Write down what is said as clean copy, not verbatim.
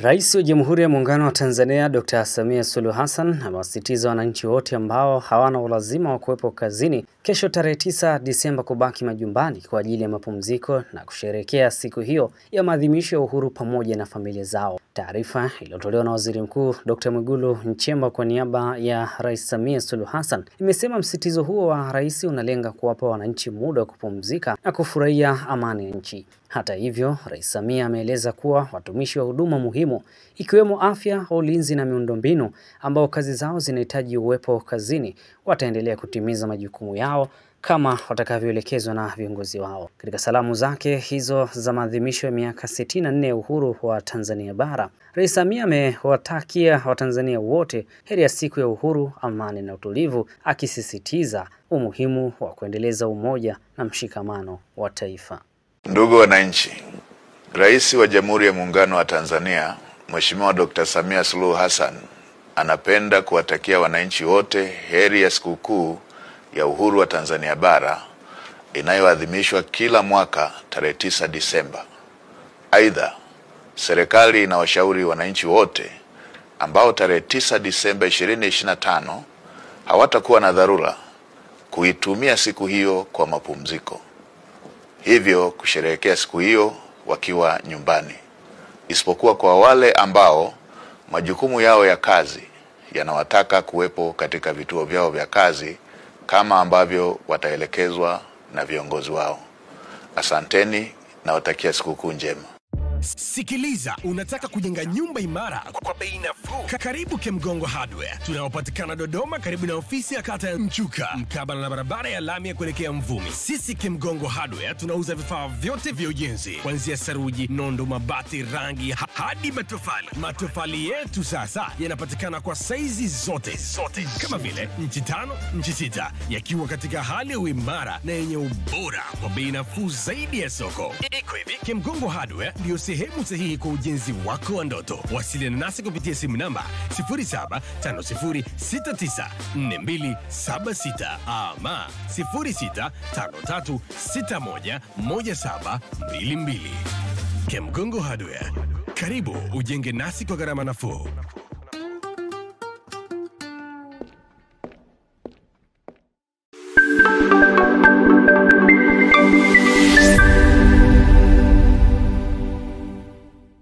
Rais wa Jamhuri ya Muungano wa Tanzania Dr. Samia Suluhu Hassan amewasisitiza wananchi wote ambao hawana ulazima wa kuwepo kazini kesho tarehe 9 Disemba kubaki majumbani kwa ajili ya mapumziko na kusherehekea siku hiyo ya maadhimisho ya uhuru pamoja na familia zao. Taarifa iliyotolewa na Waziri Mkuu Dr. Mwigulu Nchemba kwa niaba ya Rais Samia Suluhu Hassan imesema msisitizo huo wa rais unalenga kuwapa wananchi muda wa kupumzika na kufurahia amani ya nchi. Hata hivyo, Rais Samia ameeleza kuwa watumishi wa huduma muhimu ikiwemo afya, ulinzi na miundombinu ambao kazi zao zinahitaji uwepo kazini wataendelea kutimiza majukumu yao kama watakavyoelekezwa na viongozi wao. Katika salamu zake hizo za maadhimisho ya miaka 64 ya uhuru wa Tanzania bara, Rais Samia amewatakia Watanzania wote heri ya siku ya uhuru, amani na utulivu, akisisitiza umuhimu wa kuendeleza umoja na mshikamano wa taifa. Ndugu wananchi, Rais wa Jamhuri ya Muungano wa Tanzania, Mheshimiwa Dr. Samia Suluhu Hassan, anapenda kuwatakia wananchi wote heri ya sikukuu ya uhuru wa Tanzania bara inayoadhimishwa kila mwaka tarehe 9 Disemba. Aidha, serikali inawashauri wananchi wote ambao tarehe 9 Disemba 2025 hawatakuwa na dharura kuitumia siku hiyo kwa mapumziko, hivyo kusherehekea siku hiyo wakiwa nyumbani, isipokuwa kwa wale ambao majukumu yao ya kazi yanawataka kuwepo katika vituo vyao vya kazi kama ambavyo wataelekezwa na viongozi wao. Asanteni na watakia sikukuu njema. Sikiliza, unataka kujenga nyumba imara kwa bei nafuu? Karibu Kemgongo Hardware. Tunapatikana Dodoma karibu na ofisi ya kata ya Mchuka, mkabala na barabara ya lami ya kuelekea Mvumi. Sisi Kemgongo Hardware tunauza vifaa vyote vya ujenzi, kuanzia saruji, nondo, mabati, rangi hadi matofali. Matofali yetu sasa yanapatikana kwa saizi zote kama vile inchi 5, inchi 6, yakiwa katika hali ya uimara na yenye ubora kwa bei nafuu zaidi ya soko. Iko hivi, Kemgongo Hardware ndio sehemu sahihi kwa ujenzi wako wa ndoto. Wasiliana nasi kupitia simu namba 0750694276 ama 0653611722. Kemgongo Hardware, karibu ujenge nasi kwa gharama nafuu.